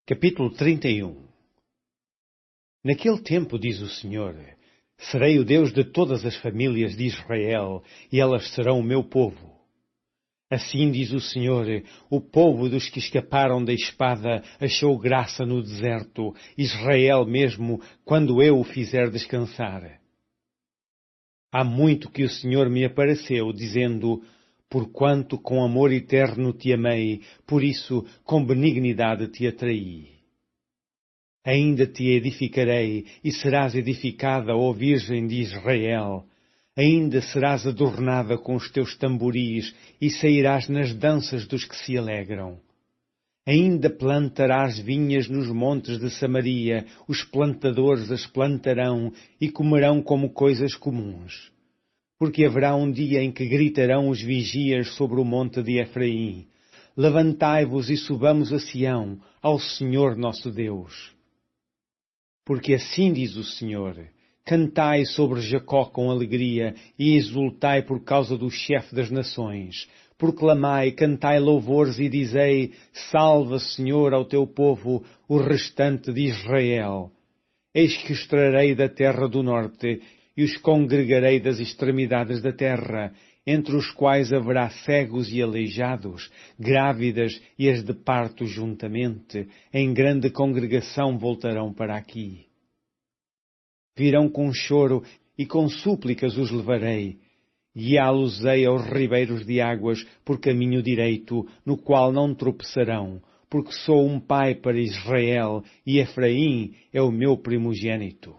Capítulo 31. Naquele tempo, diz o Senhor, serei o Deus de todas as famílias de Israel, e elas serão o meu povo. Assim diz o Senhor, o povo dos que escaparam da espada achou graça no deserto, Israel mesmo, quando eu o fizer descansar. Há muito que o Senhor me apareceu, dizendo, porquanto com amor eterno te amei, por isso com benignidade te atraí. Ainda te edificarei, e serás edificada, ó Virgem de Israel. Ainda serás adornada com os teus tamboris, e sairás nas danças dos que se alegram. Ainda plantarás vinhas nos montes de Samaria, os plantadores as plantarão, e comerão como coisas comuns. Porque haverá um dia em que gritarão os vigias sobre o monte de Efraim. Levantai-vos e subamos a Sião, ao Senhor nosso Deus. Porque assim diz o Senhor, cantai sobre Jacó com alegria e exultai por causa do chefe das nações. Proclamai, cantai louvores e dizei, salva, Senhor, ao teu povo, o restante de Israel. Eis que os trarei da terra do norte e os congregarei das extremidades da terra, entre os quais haverá cegos e aleijados, grávidas e as de parto juntamente, em grande congregação voltarão para aqui. Virão com choro e com súplicas os levarei, guiá-los-ei aos ribeiros de águas por caminho direito, no qual não tropeçarão, porque sou um pai para Israel e Efraim é o meu primogênito.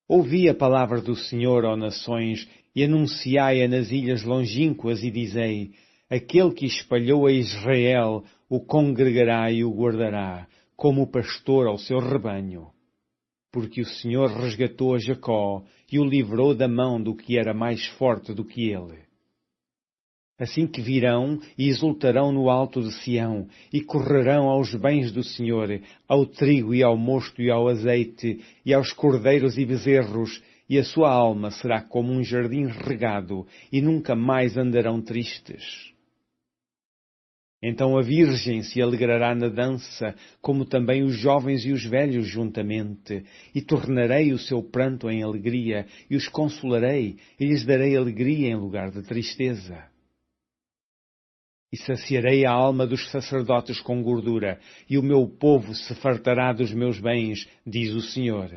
Ouvi a palavra do Senhor, ó nações, e anunciai-a nas ilhas longínquas, e dizei, aquele que espalhou a Israel o congregará e o guardará, como o pastor ao seu rebanho. Porque o Senhor resgatou a Jacó e o livrou da mão do que era mais forte do que ele. Assim que virão e exultarão no alto de Sião, e correrão aos bens do Senhor, ao trigo e ao mosto e ao azeite, e aos cordeiros e bezerros, e a sua alma será como um jardim regado, e nunca mais andarão tristes. Então a Virgem se alegrará na dança, como também os jovens e os velhos juntamente, e tornarei o seu pranto em alegria, e os consolarei, e lhes darei alegria em lugar de tristeza. E saciarei a alma dos sacerdotes com gordura, e o meu povo se fartará dos meus bens, diz o Senhor.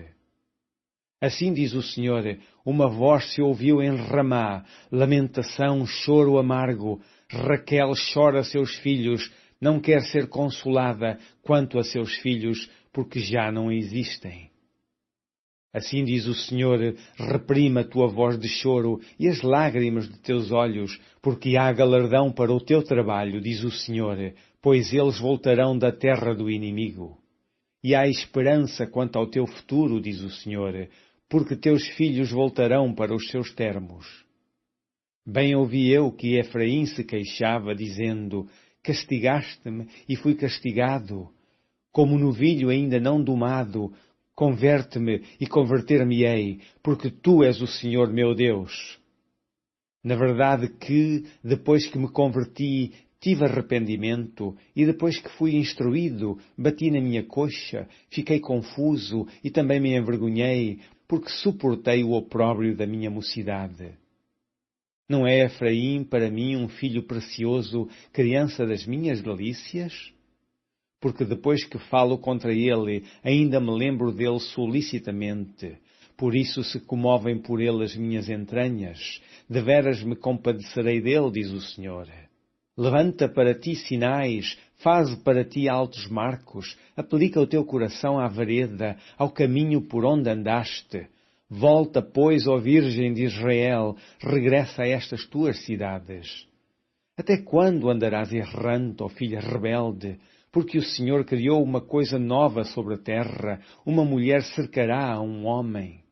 Assim diz o Senhor, uma voz se ouviu em Ramá, lamentação, choro amargo. Raquel chora seus filhos, não quer ser consolada quanto a seus filhos, porque já não existem. Assim diz o Senhor, reprima a tua voz de choro e as lágrimas de teus olhos, porque há galardão para o teu trabalho, diz o Senhor, pois eles voltarão da terra do inimigo. E há esperança quanto ao teu futuro, diz o Senhor, porque teus filhos voltarão para os seus termos. Bem ouvi eu que Efraim se queixava, dizendo, castigaste-me e fui castigado. Como novilho ainda não domado, converte-me e converter-me-ei, porque tu és o Senhor meu Deus. Na verdade que, depois que me converti, tive arrependimento, e depois que fui instruído, bati na minha coxa, fiquei confuso e também me envergonhei, porque suportei o opróbrio da minha mocidade. Não é Efraim para mim um filho precioso, criança das minhas delícias? Porque depois que falo contra ele, ainda me lembro dele solicitamente. Por isso se comovem por ele as minhas entranhas. Deveras me compadecerei dele, diz o Senhor. Levanta para ti sinais, faze para ti altos marcos, aplica o teu coração à vereda, ao caminho por onde andaste. Volta, pois, ó Virgem de Israel, regressa a estas tuas cidades. Até quando andarás errante, ó filha rebelde? Porque o Senhor criou uma coisa nova sobre a terra, uma mulher cercará a um homem.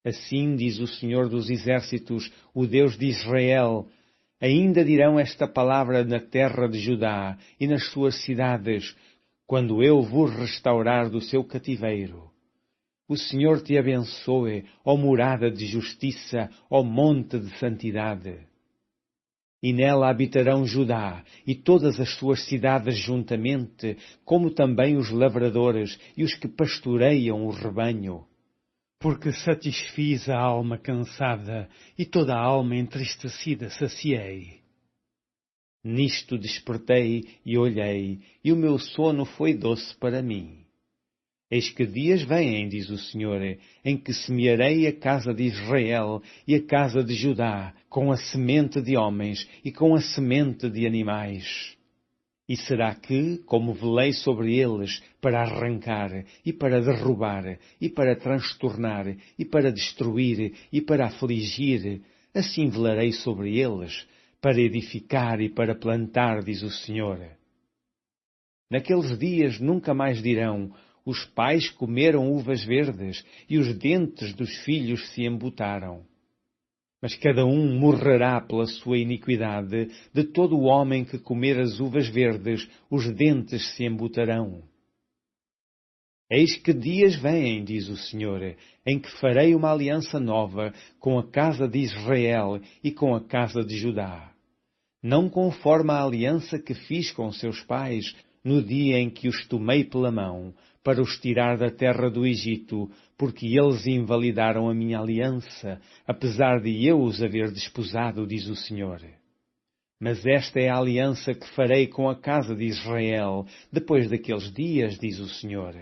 Assim diz o Senhor dos Exércitos, o Deus de Israel, ainda dirão esta palavra na terra de Judá e nas suas cidades, quando eu vos restaurar do seu cativeiro. O Senhor te abençoe, ó morada de justiça, ó monte de santidade. e nela habitarão Judá e todas as suas cidades juntamente, como também os lavradores e os que pastoreiam o rebanho. Porque satisfiz a alma cansada e toda a alma entristecida saciei. Nisto despertei e olhei, e o meu sono foi doce para mim. Eis que dias vêm, diz o Senhor, em que semearei a casa de Israel e a casa de Judá, com a semente de homens e com a semente de animais. E será que, como velei sobre eles para arrancar, e para derrubar, e para transtornar, e para destruir, e para afligir, assim velarei sobre eles, para edificar e para plantar, diz o Senhor. Naqueles dias nunca mais dirão: os pais comeram uvas verdes, e os dentes dos filhos se embutaram. Mas cada um morrerá pela sua iniquidade, de todo o homem que comer as uvas verdes, os dentes se embutarão. Eis que dias vêm, diz o Senhor, em que farei uma aliança nova com a casa de Israel e com a casa de Judá. Não conforme a aliança que fiz com seus pais, no dia em que os tomei pela mão, para os tirar da terra do Egito, porque eles invalidaram a minha aliança, apesar de eu os haver desposado, diz o Senhor. Mas esta é a aliança que farei com a casa de Israel, depois daqueles dias, diz o Senhor.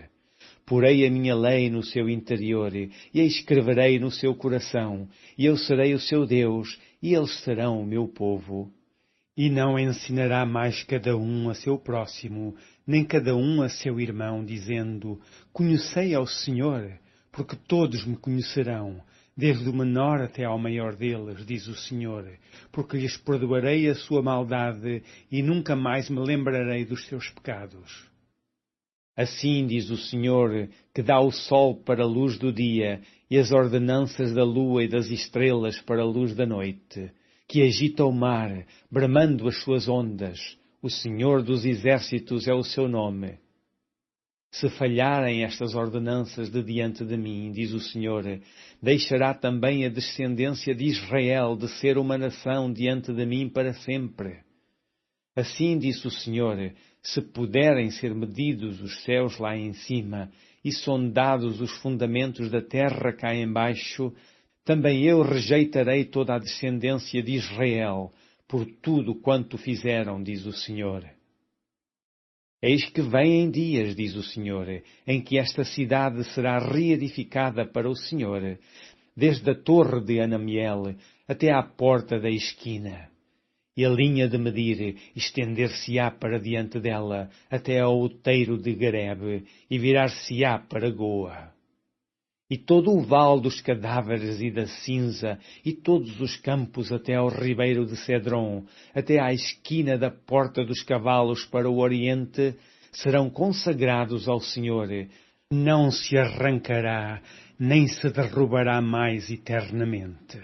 Porei a minha lei no seu interior, e a escreverei no seu coração, e eu serei o seu Deus, e eles serão o meu povo. E não ensinará mais cada um a seu próximo, nem cada um a seu irmão, dizendo: conhecei ao Senhor, porque todos me conhecerão, desde o menor até ao maior deles, diz o Senhor, porque lhes perdoarei a sua maldade e nunca mais me lembrarei dos seus pecados. Assim diz o Senhor, que dá o sol para a luz do dia e as ordenanças da lua e das estrelas para a luz da noite, que agita o mar, bramando as suas ondas. O Senhor dos exércitos é o seu nome. Se falharem estas ordenanças de diante de mim, diz o Senhor, deixará também a descendência de Israel de ser uma nação diante de mim para sempre. Assim disse o Senhor, se puderem ser medidos os céus lá em cima e sondados os fundamentos da terra cá embaixo, também eu rejeitarei toda a descendência de Israel, por tudo quanto fizeram, diz o Senhor. Eis que vêm dias, diz o Senhor, em que esta cidade será reedificada para o Senhor, desde a torre de Anamiel até à porta da esquina. E a linha de medir estender-se-á para diante dela, até ao outeiro de Garebe, e virar-se-á para Goa. E todo o vale dos cadáveres e da cinza, e todos os campos até ao ribeiro de Cedron, até à esquina da porta dos cavalos para o oriente, serão consagrados ao Senhor. Não se arrancará, nem se derrubará mais eternamente.